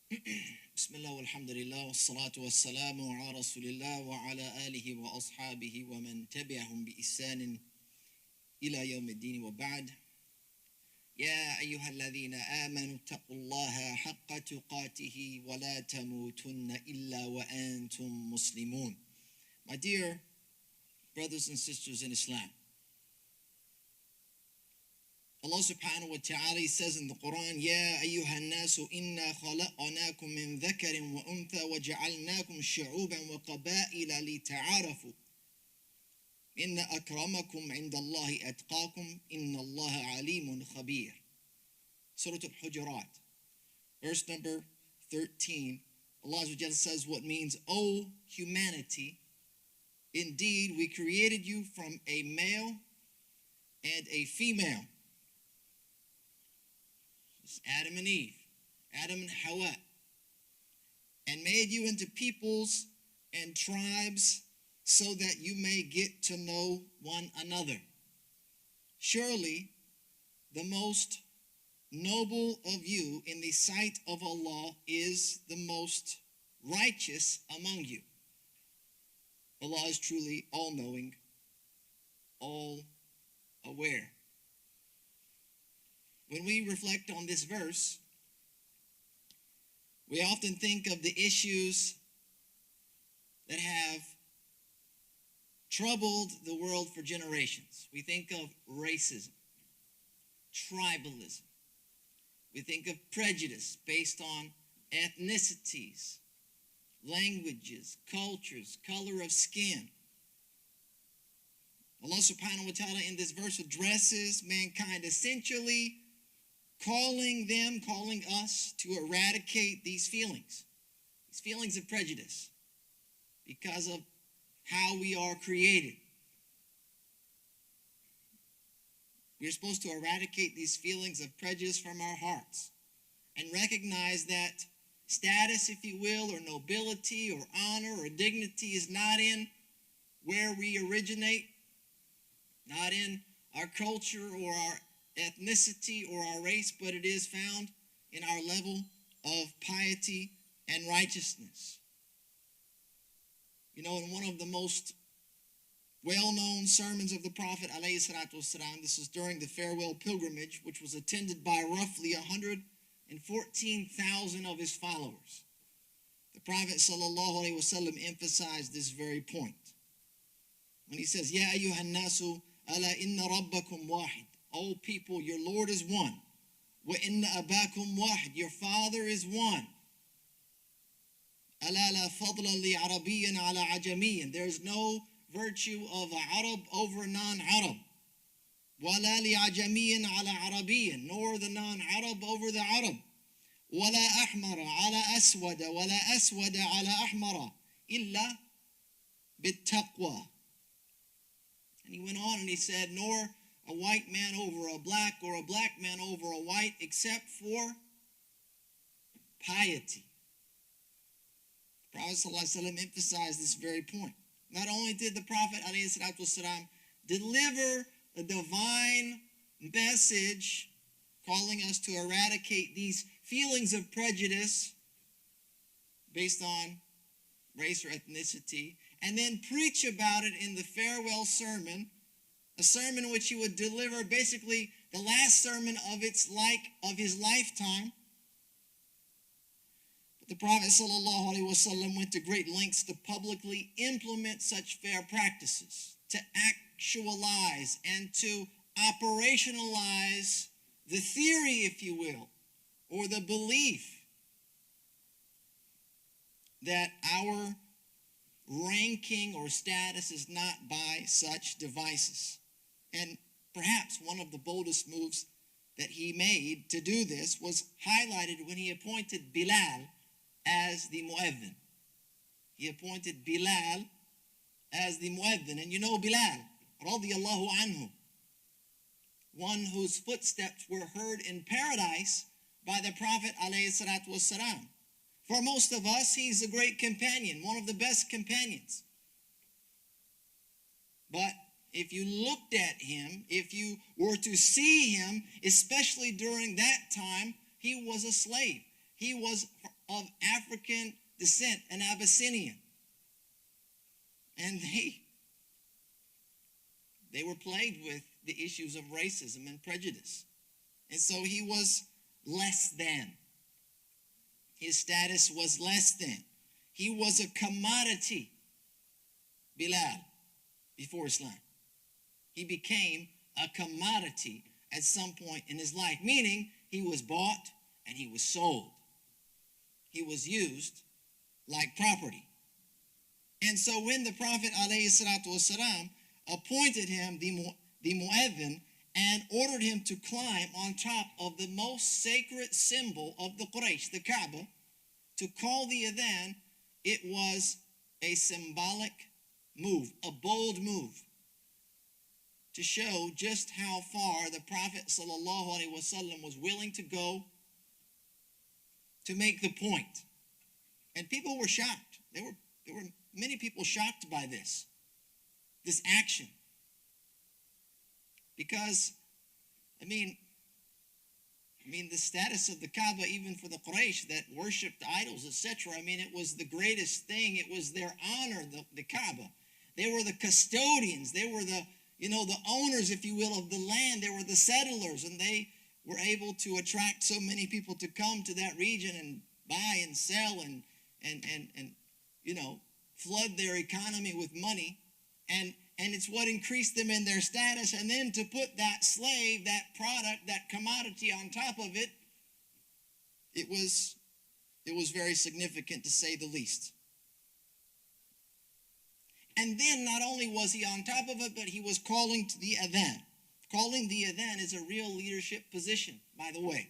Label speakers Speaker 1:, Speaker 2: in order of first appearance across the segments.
Speaker 1: Bismillah walhamdulillah wassalatu wassalamu ala rasulillah wa ala alihi wa ashabihi wa man tabi'ahum bi ihsanin ila yawmiddin wa ba'd. يا أيها الذين آمنوا اتقوا الله حق تقاته ولا تموتن إلا وأنتم مسلمون. My dear brothers and sisters in Islam, Allah subhanahu wa ta'ala says in the Quran, يا أيها الناس إنا خلقناكم من ذكر وأنثى وجعلناكم شعوبا وقبائل لتعارفوا إن أكرمكم عند الله أتقاكم إن الله عليم خبير. Surah Al-Hujurat, verse number 13. Allah says what means, O humanity, indeed we created you from a male and a female. It's Adam and Eve, Adam and Hawa, and made you into peoples and tribes so that you may get to know one another. Surely, the most noble of you in the sight of Allah is the most righteous among you. Allah is truly all-knowing, all-aware. When we reflect on this verse, we often think of the issues that have troubled the world for generations. We think of racism, tribalism. We think of prejudice based on ethnicities, languages, cultures, color of skin. Allah subhanahu wa ta'ala in this verse addresses mankind essentially calling us to eradicate these feelings of prejudice because of how we are created. We're supposed to eradicate these feelings of prejudice from our hearts and recognize that status, if you will, or nobility or honor or dignity is not in where we originate, not in our culture or our ethnicity or our race, but it is found in our level of piety and righteousness. You know, in one of the most well-known sermons of the Prophet ﷺ, this is during the farewell pilgrimage, which was attended by roughly 114,000 of his followers. The Prophet ﷺ emphasized this very point when he says, "Ya ayyuhan nasu ala inna rabbakum wahid." O people, your Lord is one. Wa inna abakum wahid. Your Father is one. Ala la fadla li Arabiyyin ala ajamiyyin. There is no virtue of a Arab over a non-Arab. Wala li ajamiyyin ala Arabiyyin. Nor the non-Arab over the Arab. Wala ahmara ala aswada. Wala aswada ala ahmara. Illa bittaqwa. And he went on and he said, nor a white man over a black or a black man over a white except for piety. The Prophet ﷺ emphasized this very point. Not only did the Prophet ﷺ deliver a divine message calling us to eradicate these feelings of prejudice based on race or ethnicity, and then preach about it in the farewell sermon, a sermon in which he would deliver basically the last sermon of his lifetime. But the Prophet ﷺ went to great lengths to publicly implement such fair practices, to actualize and to operationalize the theory, if you will, or the belief that our ranking or status is not by such devices. And perhaps one of the boldest moves that he made to do this was highlighted when he appointed Bilal as the muezzin. He appointed Bilal as the muezzin. And you know Bilal, radiyallahu anhu, one whose footsteps were heard in paradise by the Prophet ﷺ. For most of us, he's a great companion, one of the best companions. But if you looked at him, if you were to see him, especially during that time, he was a slave. He was of African descent, an Abyssinian. And they were plagued with the issues of racism and prejudice. And so he was less than. His status was less than. He was a commodity, Bilal, before Islam. He became a commodity at some point in his life, meaning he was bought and he was sold. He was used like property. And so when the Prophet ﷺ appointed him the mu'adhin and ordered him to climb on top of the most sacred symbol of the Quraysh, the Kaaba, to call the adhan, it was a symbolic move, a bold move, to show just how far the Prophet ﷺ was willing to go to make the point. And people were shocked. There were many people shocked by this action. Because, I mean, the status of the Kaaba, even for the Quraysh that worshipped idols, etc., I mean, it was the greatest thing. It was their honor, the Kaaba. They were the custodians. They were the owners, if you will, of the land. They were the settlers, and they were able to attract so many people to come to that region and buy and sell and flood their economy with money. And it's what increased them in their status. And then to put that slave, that product, that commodity on top of it, it was very significant, to say the least. And then not only was he on top of it, but he was calling to the adhan. Calling the adhan is a real leadership position, by the way.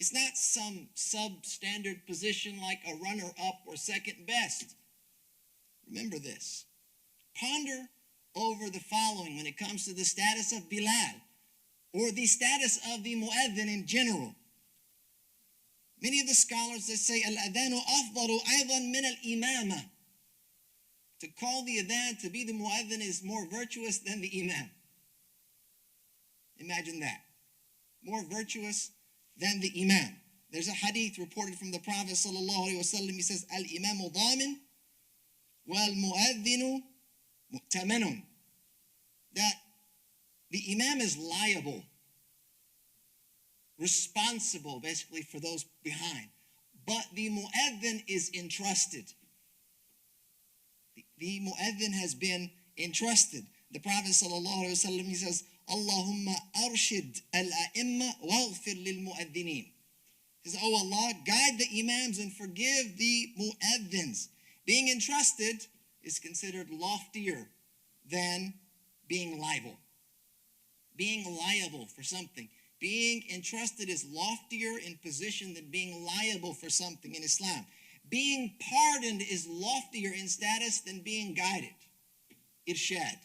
Speaker 1: It's not some substandard position like a runner-up or second best. Remember this. Ponder over the following when it comes to the status of Bilal or the status of the mu'adhin in general. Many of the scholars, they say, al-adhanu afdalu aydan min al-imama. To call the adhan, to be the mu'adhin, is more virtuous than the imam. Imagine that. More virtuous than the imam. There's a hadith reported from the Prophet sallallahu alaihi wasallam. He says, al-imamu dhamin wal-mu'adhinu mu'tamanun. That the imam is liable, responsible basically for those behind. But the mu'adhin is entrusted. The mu'adhin has been entrusted. The Prophet sallallahu alaihi wasallam, he says, Allahumma arshid al-a'imma waghfir lil-mu'adhinin. He says, oh Allah, guide the imams and forgive the mu'adhins. Being entrusted is considered loftier than being liable. Being liable for something. Being entrusted is loftier in position than being liable for something in Islam. Being pardoned is loftier in status than being guided. Irshad.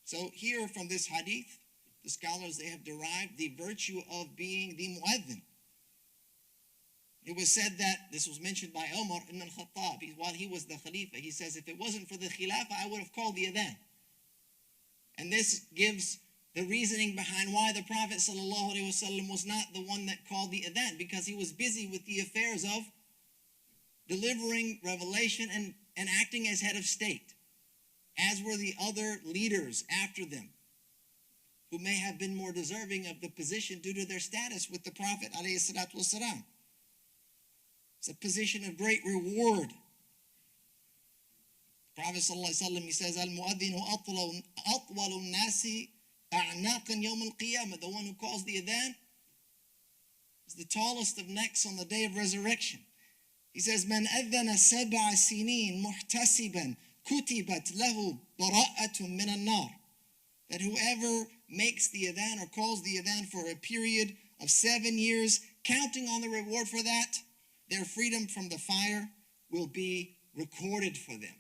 Speaker 1: So here from this hadith, the scholars, they have derived the virtue of being the mu'adhin. It was said that, this was mentioned by Umar ibn al-Khattab, while he was the Khalifa. He says, if it wasn't for the Khilafah, I would have called the adhan. And this gives the reasoning behind why the Prophet ﷺ was not the one that called the adhan, because he was busy with the affairs of delivering revelation and acting as head of state, as were the other leaders after them, who may have been more deserving of the position due to their status with the Prophet ﷺ. It's a position of great reward. The Prophet ﷺ, he says, Al-mu'adhinu atwalu nasi a'naqan yawm al-qiyamah. The one who calls the adhan is the tallest of necks on the day of resurrection. He says, Man adhana sab'a sinin muhtasiban kutibat lahu bara'atun min an-nar. That whoever makes the adhan or calls the adhan for a period of 7 years, counting on the reward for that, their freedom from the fire will be recorded for them.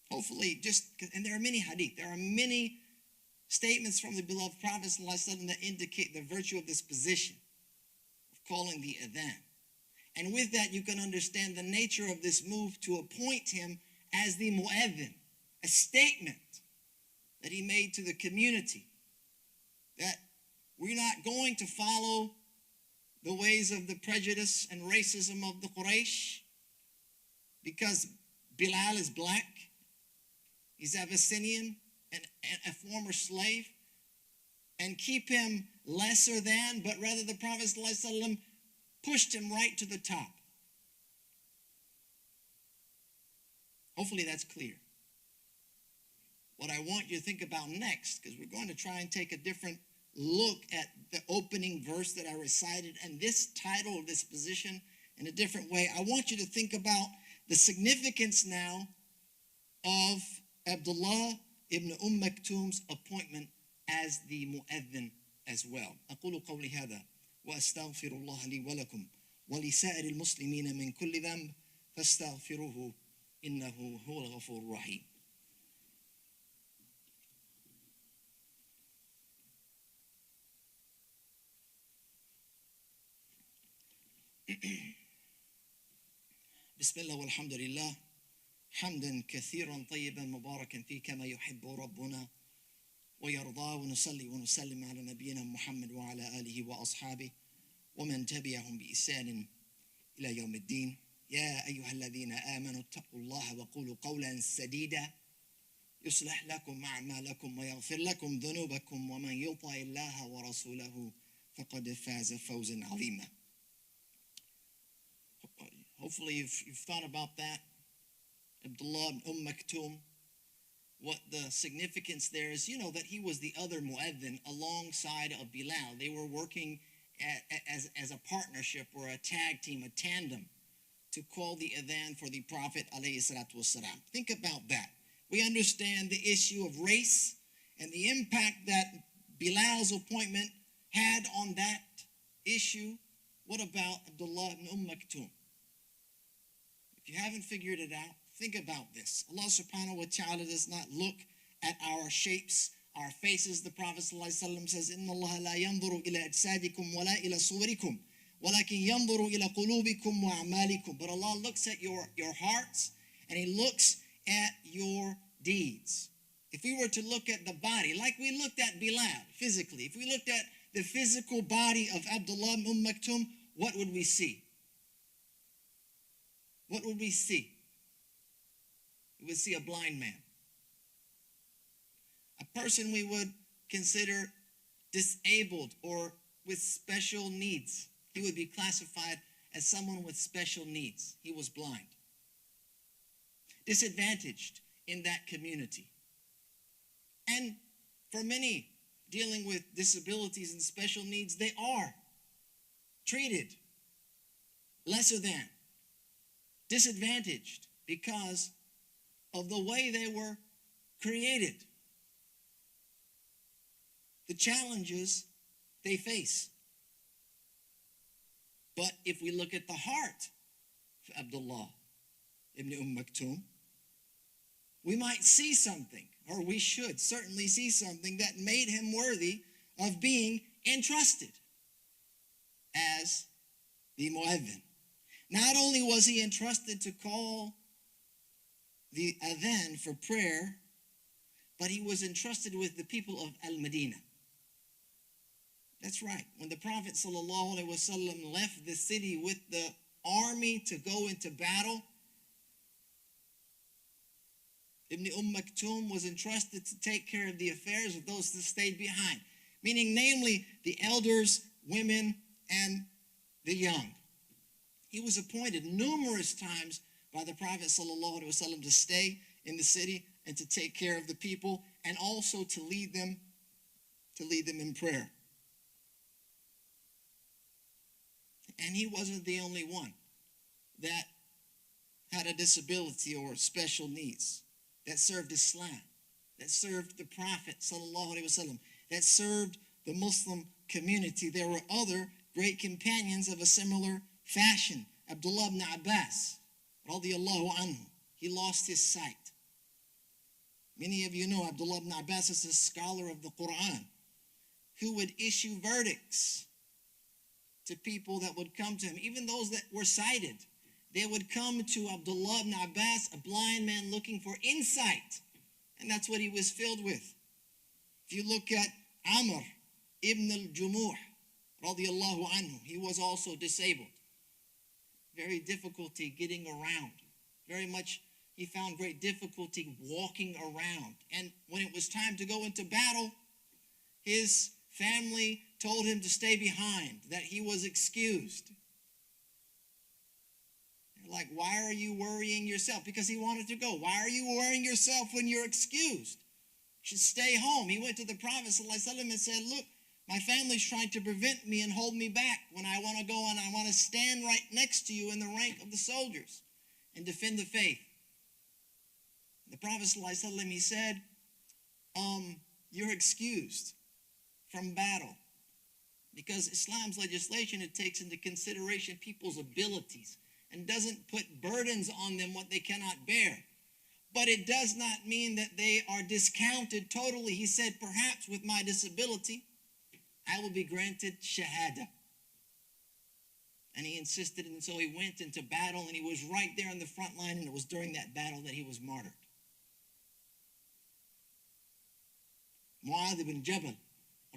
Speaker 1: Hopefully, and there are many hadith, there are many statements from the beloved Prophet ﷺ that indicate the virtue of this position of calling the adhan. And with that, you can understand the nature of this move to appoint him as the mu'adhin, a statement that he made to the community that we're not going to follow the ways of the prejudice and racism of the Quraysh, because Bilal is black, he's Abyssinian, and a former slave, and keep him lesser than, but rather the Prophet ﷺ pushed him right to the top. Hopefully that's clear. What I want you to think about next, because we're going to try and take a different look at the opening verse that I recited and this title of this position in a different way. I want you to think about the significance now of Abdullah ibn Maktum's appointment as the mu'adhin as well. أقول قولي هذا وأستغفر الله لي ولكم ولسائر المسلمين من كل ذنب فاستغفروه إنه هو الغفور الرحيم. بسم الله والحمد لله حمدا كثيرا طيبا مباركا فيه كما يحب ربنا ويرضى ونصلي ونسلم على نبينا محمد وعلى آله وأصحابه ومن تبعهم بإحسان إلى يوم الدين. يا أيها الذين آمنوا اتقوا الله وقولوا قولا سديدا يصلح لكم أعمالكم ويغفر لكم ذنوبكم ومن يطع الله ورسوله فقد فاز فوزا عظيما. Hopefully you've thought about that. Abdullah ibn Maktum, what the significance there is, you know that he was the other mu'adhin alongside of Bilal. They were working as a partnership or a tag team, a tandem, to call the adhan for the Prophet ﷺ. Think about that. We understand the issue of race and the impact that Bilal's appointment had on that issue. What about Abdullah ibn Maktum? If you haven't figured it out, think about this. Allah subhanahu wa ta'ala does not look at our shapes, our faces. The Prophet ﷺ says, إِنَّ اللَّهَ لَا يَنْظُرُ إِلَى أَجْسَادِكُمْ وَلَا إِلَى صُوَرِكُمْ وَلَكِنْ يَنْظُرُ إِلَى قُلُوبِكُمْ وَأَعْمَالِكُمْ. But Allah looks at your hearts and He looks at your deeds. If we were to look at the body, like we looked at Bilal physically, if we looked at the physical body of Abdullah ibn Maktum, what would we see? What would we see? We would see a blind man. A person we would consider disabled or with special needs. He would be classified as someone with special needs. He was blind. Disadvantaged in that community. And for many dealing with disabilities and special needs, they are treated lesser than, disadvantaged because of the way they were created, the challenges they face. But if we look at the heart of Abdullah ibn Maktum, we might see something, or we should certainly see something that made him worthy of being entrusted as the mu'adhin. Not only was he entrusted to call the adhan for prayer, but he was entrusted with the people of Al-Madinah. That's right. When the Prophet ﷺ left the city with the army to go into battle, Ibn Maktum was entrusted to take care of the affairs of those that stayed behind, meaning namely the elders, women, and the young. He was appointed numerous times by the Prophet ﷺ to stay in the city and to take care of the people and also to lead them in prayer. And he wasn't the only one that had a disability or special needs, that served Islam, that served the Prophet ﷺ, that served the Muslim community. There were other great companions of a similar fashion. Abdullah ibn Abbas, radiyallahu anhu, he lost his sight. Many of you know Abdullah ibn Abbas is a scholar of the Quran who would issue verdicts to people that would come to him, even those that were sighted. They would come to Abdullah ibn Abbas, a blind man looking for insight, and that's what he was filled with. If you look at Amr ibn al-Jumuh, Radiallahu anhu, he was also disabled. Very difficulty getting around. Very much, he found great difficulty walking around. And when it was time to go into battle, his family told him to stay behind, that he was excused. They're like, why are you worrying yourself? Because he wanted to go. Why are you worrying yourself when you're excused? You should stay home. He went to the Prophet ﷺ and said, look, my family's trying to prevent me and hold me back when I want to go and I want to stand right next to you in the rank of the soldiers and defend the faith. The Prophet ﷺ, he said, you're excused from battle. Because Islam's legislation, it takes into consideration people's abilities and doesn't put burdens on them what they cannot bear. But it does not mean that they are discounted totally. He said, perhaps with my disability, I will be granted shahada. And he insisted, and so he went into battle, and he was right there in the front line, and it was during that battle that he was martyred. Mu'adh ibn Jabal,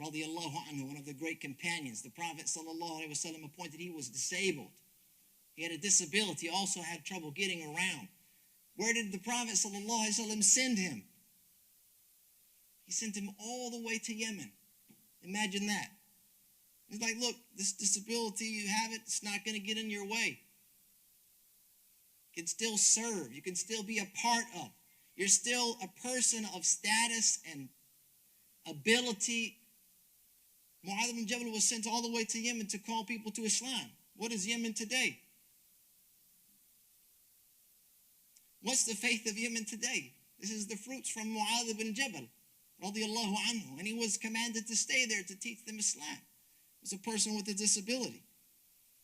Speaker 1: radiallahu anhu, one of the great companions, the Prophet sallallahu alaihi wasallam appointed, he was disabled. He had a disability, also had trouble getting around. Where did the Prophet sallallahu alaihi wasallam send him? He sent him all the way to Yemen. Imagine that. He's like, look, this disability, you have it, it's not going to get in your way. You can still serve. You can still be a part of. You're still a person of status and ability. Mu'adh ibn Jabal was sent all the way to Yemen to call people to Islam. What is Yemen today? What's the faith of Yemen today? This is the fruits from Mu'adh ibn Jabal, radiallahu anhu. And he was commanded to stay there to teach them Islam. He was a person with a disability.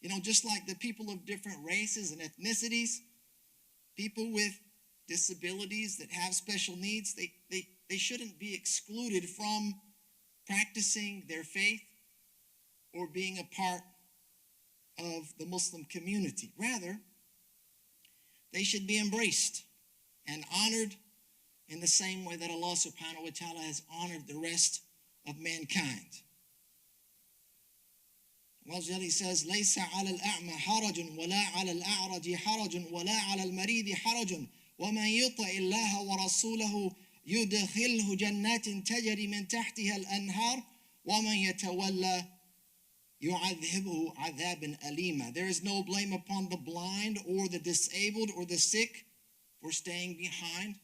Speaker 1: You know, just like the people of different races and ethnicities, people with disabilities that have special needs, they shouldn't be excluded from practicing their faith or being a part of the Muslim community. Rather, they should be embraced and honored in the same way that Allah subhanahu wa ta'ala has honored the rest of mankind. He says, لَيْسَ عَلَى الْأَعْمَى حَرَجٌ وَلَا عَلَى الْأَعْرَجِ حَرَجٌ وَلَا عَلَى الْمَرِيضِ حَرَجٌ وَمَنْ يُطِعِ اللَّهَ وَرَسُولَهُ يُدْخِلْهُ جَنَّاتٍ تَجْرِي مِنْ تَحْتِهَا الْأَنْهَارُ وَمَنْ يَتَوَلَّى يُعَذِّبْهُ عَذَابًا أَلِيمًا. There is no blame upon the blind or the disabled or the sick for staying behind,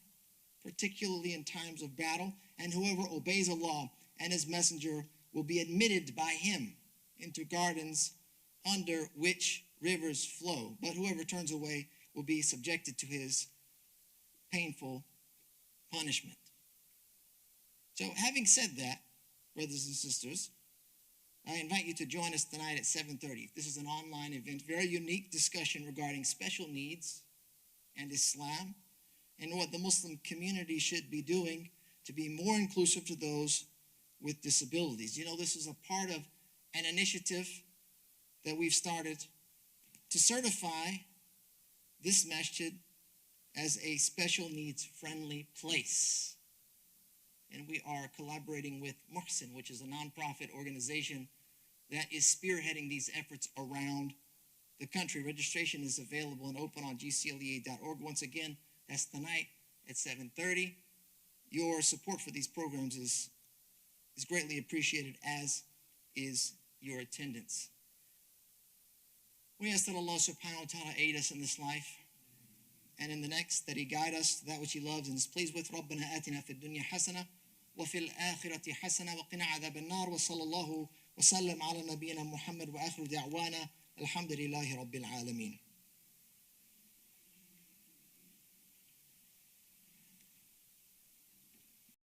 Speaker 1: particularly in times of battle. And whoever obeys Allah and His Messenger will be admitted by Him into gardens under which rivers flow. But whoever turns away will be subjected to His painful punishment. So having said that, brothers and sisters, I invite you to join us tonight at 7:30. This is an online event, very unique discussion regarding special needs and Islam and what the Muslim community should be doing to be more inclusive to those with disabilities. You know, this is a part of an initiative that we've started to certify this masjid as a special needs friendly place. And we are collaborating with MUHSEN, which is a nonprofit organization that is spearheading these efforts around the country. Registration is available and open on GCLEA.org. Once again, that's tonight at 7:30. Your support for these programs is greatly appreciated, as is your attendance. We ask that Allah subhanahu wa ta'ala aid us in this life and in the next, that He guide us to that which He loves and is pleased with. رَبَّنَا آتِنَا فِي الدُّنْيَا حَسَنَةً وَفِي الْآخِرَةِ حَسَنَةً وَقِنَا عَذَابَ النَّارِ وصلى الله وسلم على نبينا محمد وآخر دعوانا الحمد لله رب العالمين.